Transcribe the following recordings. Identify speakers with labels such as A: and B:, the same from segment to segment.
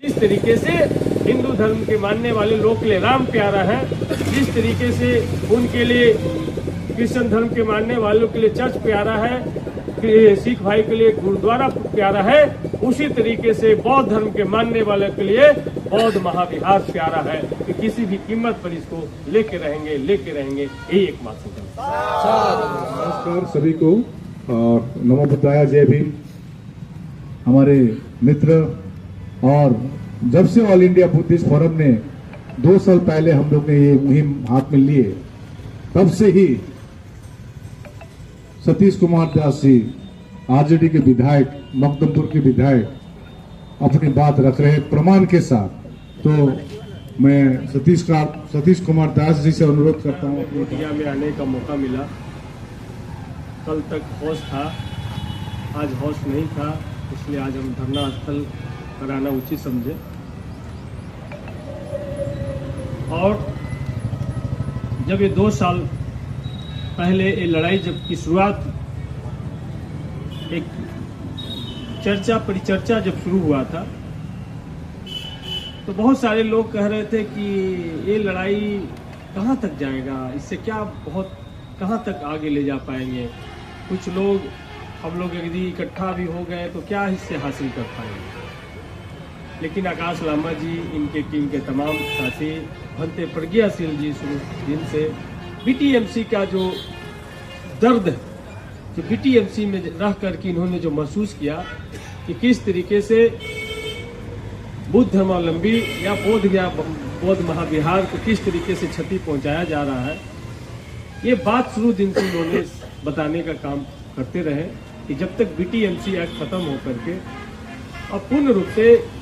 A: जिस तरीके से हिंदू धर्म के मानने वाले लोग के लिए राम प्यारा है, जिस तरीके से उनके लिए क्रिश्चियन धर्म के मानने वालों के लिए चर्च प्यारा है, सिख भाई के लिए गुरुद्वारा प्यारा है, उसी तरीके से बौद्ध धर्म के मानने वाले के लिए बौद्ध महाविहार प्यारा है कि किसी भी कीमत पर इसको लेके रहेंगे यही एकमात्र
B: नमस्कार सभी को और नमो बुद्धाय, जय भीम। हमारे मित्र, और जब से ऑल इंडिया बुद्धिस्ट फोरम ने 2 साल पहले हम लोग ने ये मुहिम हाथ में लिए, तब से ही सतीश कुमार दास जी आरजेडी के विधायक, मकदमपुर के विधायक, अपनी बात रख रहे प्रमाण के साथ। तो मैं सतीश कुमार दास जी से अनुरोध करता हूँ।
A: इंडिया में आने का मौका मिला। कल तक हौस था, आज हौस नहीं था, इसलिए आज हम धरना स्थल पर आना उचित समझे। और जब ये 2 साल पहले ये लड़ाई जब की शुरुआत, एक चर्चा परिचर्चा जब शुरू हुआ था, तो बहुत सारे लोग कह रहे थे कि ये लड़ाई कहाँ तक जाएगा, इससे क्या बहुत कहाँ तक आगे ले जा पाएंगे। कुछ लोग, हम लोग यदि इकट्ठा भी हो गए तो क्या इससे हासिल कर पाएंगे। लेकिन आकाश लामा जी, इनके टीम के तमाम साथी, भंते प्रज्ञाशील जी, शुरू दिन से बीटीएमसी का जो दर्द है, जो बीटीएमसी में रह करके इन्होंने जो महसूस किया कि किस तरीके से बुद्ध धर्मावलंबी या बौद्ध महाविहार को किस तरीके से क्षति पहुंचाया जा रहा है, ये बात शुरू दिन से इन्होंने बताने का काम करते रहे कि जब तक बीटीएमसी एक्ट खत्म होकर के और पूर्ण रूप से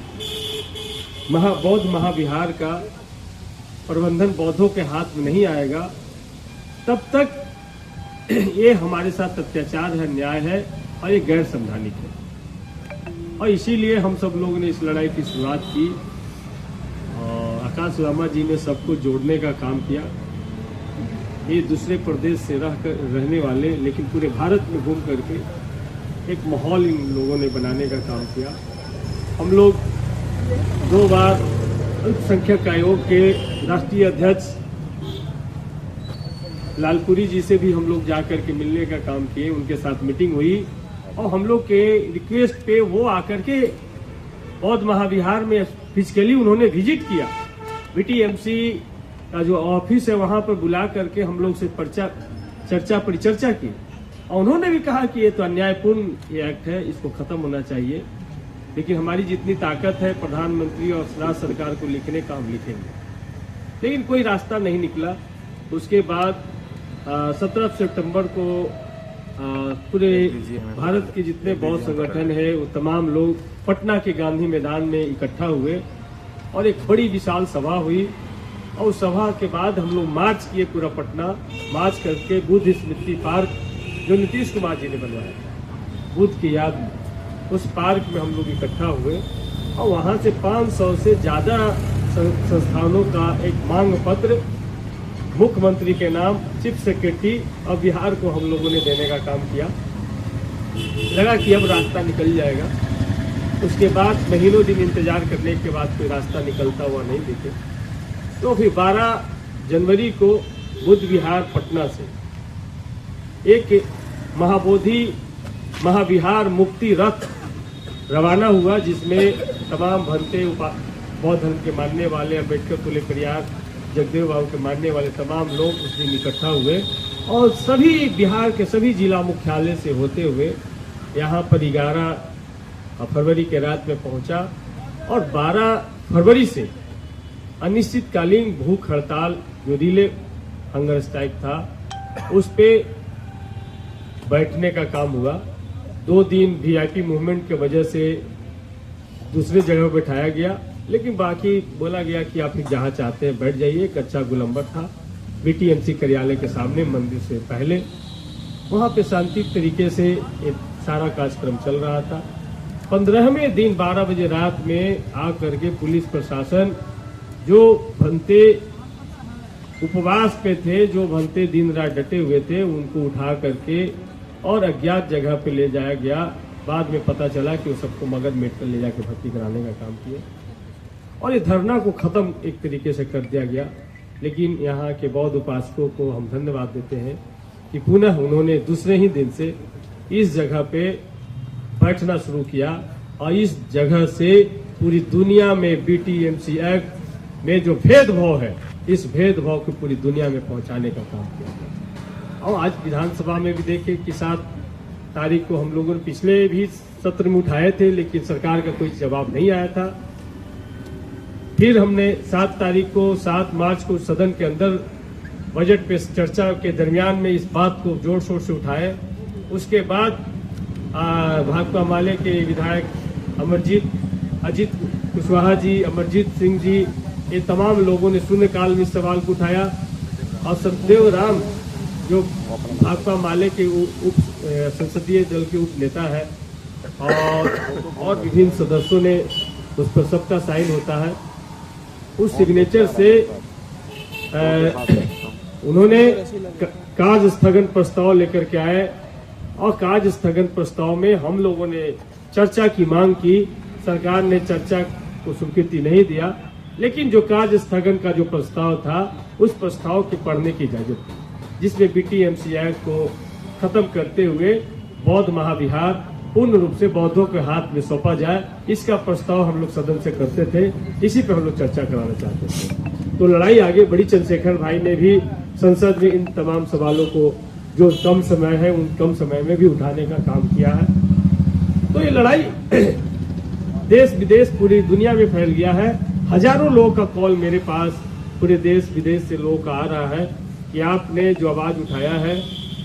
A: बौद्ध महाविहार का प्रबंधन बौद्धों के हाथ में नहीं आएगा, तब तक ये हमारे साथ अत्याचार है, अन्याय है और ये गैर संवैधानिक है। और इसीलिए हम सब लोगों ने इस लड़ाई की शुरुआत की और आकाश लामा जी ने सबको जोड़ने का काम किया। ये दूसरे प्रदेश से रहने वाले, लेकिन पूरे भारत में घूम करके एक माहौल इन लोगों ने बनाने का काम किया। हम लोग 2 बार अल्पसंख्यक आयोग के राष्ट्रीय अध्यक्ष लालपुरी जी से भी हम लोग जाकर के मिलने का काम किए, उनके साथ मीटिंग हुई और हम लोग के रिक्वेस्ट पे वो आकर के बौद्ध महाविहार में फिजिकली उन्होंने विजिट किया। बीटीएमसी का जो ऑफिस है वहां पर बुला करके हम लोग से चर्चा परिचर्चा की और उन्होंने भी कहा कि ये तो अन्यायपूर्ण ये एक्ट है, इसको खत्म होना चाहिए। लेकिन हमारी जितनी ताकत है, प्रधानमंत्री और राज्य सरकार को लिखने का हम लिखेंगे, लेकिन कोई रास्ता नहीं निकला। उसके बाद 17 सितंबर को पूरे भारत के जितने बौद्ध संगठन है वो तमाम लोग पटना के गांधी मैदान में इकट्ठा हुए और एक बड़ी विशाल सभा हुई। और उस सभा के बाद हम लोग मार्च किए, पूरा पटना मार्च करके बुद्ध स्मृति पार्क जो नीतीश कुमार जी ने बनवाया था बुद्ध की याद में, उस पार्क में हम लोग इकट्ठा हुए और वहां से 500 से ज्यादा संस्थानों का एक मांग पत्र मुख्यमंत्री के नाम, चीफ सेक्रेटरी और बिहार को हम लोगों ने देने का काम किया। लगा कि अब रास्ता निकल जाएगा। उसके बाद महीनों दिन इंतजार करने के बाद कोई रास्ता निकलता हुआ नहीं दिखे, तो फिर 12 जनवरी को बुद्ध विहार पटना से एक महाबोधि महाविहार मुक्ति रथ रवाना हुआ, जिसमें तमाम भंते बौद्ध धर्म के मानने वाले, अम्बेडकर फुले परियार, जगदेव बाबू के मानने वाले तमाम लोग उस दिन इकट्ठा हुए और सभी बिहार के सभी जिला मुख्यालय से होते हुए यहाँ पर 11 फरवरी के रात में पहुंचा और 12 फरवरी से अनिश्चितकालीन भूख हड़ताल जो रिले हंगर स्ट्राइक था, उस पे बैठने का काम हुआ। 2 दिन वीआईपी मूवमेंट की वजह से दूसरे जगह बैठाया गया, लेकिन बाकी बोला गया कि आप जहाँ चाहते हैं बैठ जाइए। एक अच्छा गोलंबर था बीटीएमसी कार्यालय के सामने, मंदिर से पहले, वहाँ पे शांति तरीके से एक सारा कार्यक्रम चल रहा था। 15वें दिन 12 बजे रात में आकर के पुलिस प्रशासन, जो भंते उपवास पे थे, जो भंते दिन रात डटे हुए थे, उनको उठा करके और अज्ञात जगह पे ले जाया गया। बाद में पता चला कि वो सबको मगध मेडिकल ले जाके भर्ती कराने का काम किए। और ये धरना को खत्म एक तरीके से कर दिया गया। लेकिन यहाँ के बौद्ध उपासकों को हम धन्यवाद देते हैं कि पुनः उन्होंने दूसरे ही दिन से इस जगह पे बैठना शुरू किया और इस जगह से पूरी दुनिया में BTMC एक्ट में जो भेदभाव है, इस भेदभाव को पूरी दुनिया में पहुंचाने का काम किया। और आज विधानसभा में भी देखे कि 7 तारीख को हम लोगों ने पिछले भी सत्र में उठाए थे, लेकिन सरकार का कोई जवाब नहीं आया था। फिर हमने 7 मार्च को सदन के अंदर बजट पे चर्चा के दरमियान में इस बात को जोर शोर से उठाए। उसके बाद भाकपा माले के विधायक अजित कुशवाहा जी, अमरजीत सिंह जी, ये तमाम लोगों ने शून्यकाल में इस सवाल को उठाया और सत्यदेव राम जो भाकपा माले के उप संसदीय दल के उप नेता है और विभिन्न सदस्यों ने उस पर सबका साइन होता है। उस सिग्नेचर से उन्होंने कार्य स्थगन प्रस्ताव लेकर के आए और कार्य स्थगन प्रस्ताव में हम लोगों ने चर्चा की मांग की। सरकार ने चर्चा को स्वीकृति नहीं दिया, लेकिन जो कार्य स्थगन का जो प्रस्ताव था, उस प्रस्ताव के पढ़ने की इजाजत थी, जिसमें BTMC एक्ट को खत्म करते हुए बौद्ध महाविहार पूर्ण रूप से बौद्धों के हाथ में सौंपा जाए, इसका प्रस्ताव हम लोग सदन से करते थे। इसी पर हम लोग चर्चा कराना चाहते थे। तो लड़ाई आगे बढ़ी। चंद्रशेखर भाई ने भी संसद में इन तमाम सवालों को जो कम समय है उन कम समय में भी उठाने का काम किया है। तो ये लड़ाई देश विदेश पूरी दुनिया में फैल गया है। हजारों लोगों का कॉल मेरे पास पूरे देश विदेश से लोगों का आ रहा है कि आपने जो आवाज उठाया है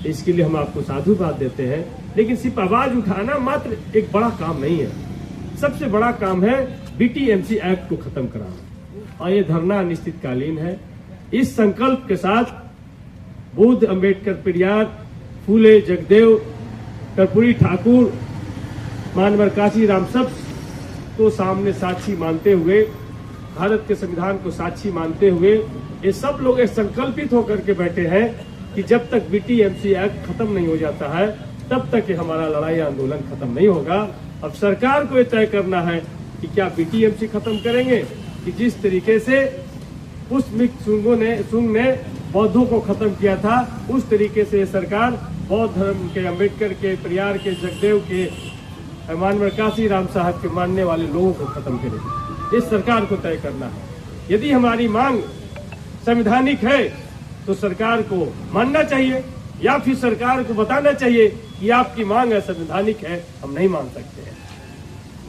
A: इसके लिए हम आपको साधुवाद देते हैं। लेकिन सिर्फ आवाज उठाना मात्र एक बड़ा काम नहीं है। सबसे बड़ा काम है BTMC एक्ट को खत्म कराना, और ये धरना अनिश्चितकालीन है। इस संकल्प के साथ बुद्ध, अंबेडकर, पेरियार, फूले, जगदेव, कर्पूरी ठाकुर, मानवर काशीराम सब को सामने साक्षी मानते हुए, भारत के संविधान को साक्षी मानते हुए ये सब लोग संकल्पित होकर के बैठे हैं कि जब तक BTMC एक्ट खत्म नहीं हो जाता है तब तक ये हमारा लड़ाई आंदोलन खत्म नहीं होगा। अब सरकार को ये तय करना है कि क्या BTMC खत्म करेंगे कि जिस तरीके से सुंग ने बौद्धों को खत्म किया था, उस तरीके से सरकार बौद्ध धर्म के, अंबेडकर के, पेरियार के, जगदेव के, मानवर काशीराम साहब के मानने वाले लोगों को खत्म करेगी। इस सरकार को तय करना है। यदि हमारी मांग संवैधानिक है तो सरकार को मानना चाहिए, या फिर सरकार को बताना चाहिए कि आपकी मांग है संवैधानिक है, हम नहीं मान सकते हैं।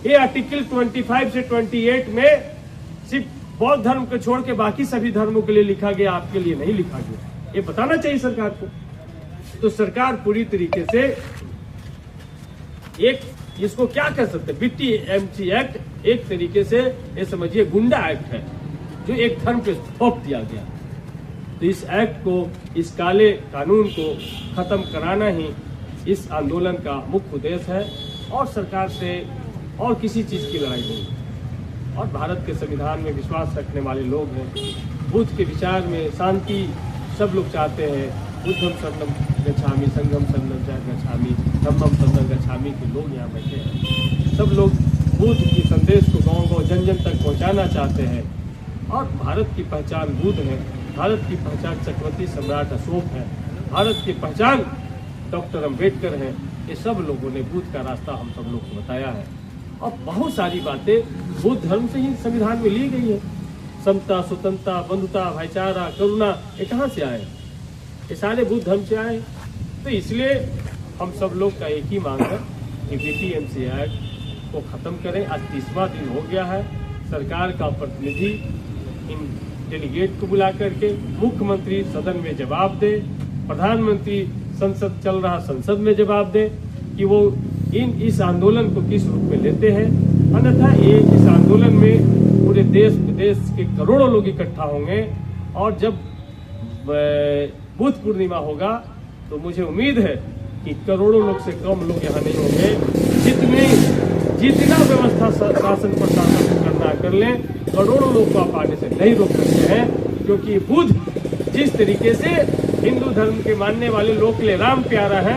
A: ये आर्टिकल 25 से 28 में सिर्फ बौद्ध धर्म को छोड़ के बाकी सभी धर्मों के लिए लिखा गया, आपके लिए नहीं लिखा गया। ये बताना चाहिए सरकार को। तो सरकार पूरी तरीके से एक इसको क्या कह सकते हैं, BTMC एक्ट एक तरीके से ये समझिए गुंडा एक्ट है जो एक धर्म पे थोप दिया गया। तो इस एक्ट को, इस काले कानून को खत्म कराना ही इस आंदोलन का मुख्य उद्देश्य है, और सरकार से और किसी चीज की लड़ाई नहीं। और भारत के संविधान में विश्वास रखने वाले लोग हैं, बुद्ध के विचार में शांति सब लोग चाहते हैं। बुद्धम शरणम गच्छामि, संघम शरणम गच्छामि, धम्मम शरणम गच्छामि के लोग यहाँ बैठे हैं। सब लोग बुद्ध की संदेश को गाँव-गाँव, जन-जन तक पहुँचाना चाहते हैं। और भारत की पहचान बुद्ध है, भारत की पहचान चक्रवर्ती सम्राट अशोक है, भारत की पहचान डॉक्टर अंबेडकर है। ये सब लोगों ने बुद्ध का रास्ता हम सब लोग को बताया है। और बहुत सारी बातें बुद्ध धर्म से ही संविधान में ली गई है। समता, स्वतंत्रता, बंधुता, भाईचारा, करुणा, ये कहाँ से आए? ये सारे बुद्ध धर्म से आए। तो इसलिए हम सब लोग का एक ही मांग है कि BTMC एक्ट को खत्म करें। आज 30वां दिन हो गया है। सरकार का प्रतिनिधि इन डेलीगेट को बुला करके, मुख्यमंत्री सदन में जवाब दे, प्रधानमंत्री संसद चल रहा संसद में जवाब दे कि वो इस आंदोलन को किस रूप में लेते हैं। अन्यथा ये इस आंदोलन में पूरे देश विदेश के करोड़ों लोग इकट्ठा होंगे, और जब बुद्ध पूर्णिमा होगा तो मुझे उम्मीद है कि करोड़ों लोग से कम लोग यहाँ नहीं होंगे। जितना व्यवस्था शासन प्रशासन करना कर लें, करोड़ों लोग को आप आने से नहीं रोक सकते हैं। क्योंकि बुद्ध जिस तरीके से हिंदू धर्म के मानने वाले लोग के लिए राम प्यारा है,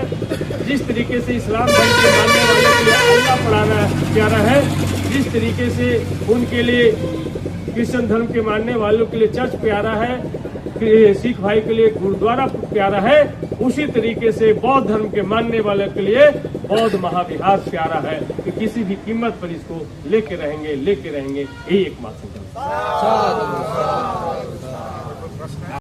A: जिस तरीके से इस्लाम धर्म के मानने वाले के लिए अल्लाह प्यारा है, जिस तरीके से उनके लिए क्रिश्चियन धर्म के मानने वालों के लिए चर्च प्यारा है, सिख भाई के लिए गुरुद्वारा प्यारा है, उसी तरीके से बौद्ध धर्म के मानने वालों के लिए बौद्ध महाविहार प्यारा है कि किसी भी कीमत पर इसको लेके रहेंगे यही एकमात्र संकल्प।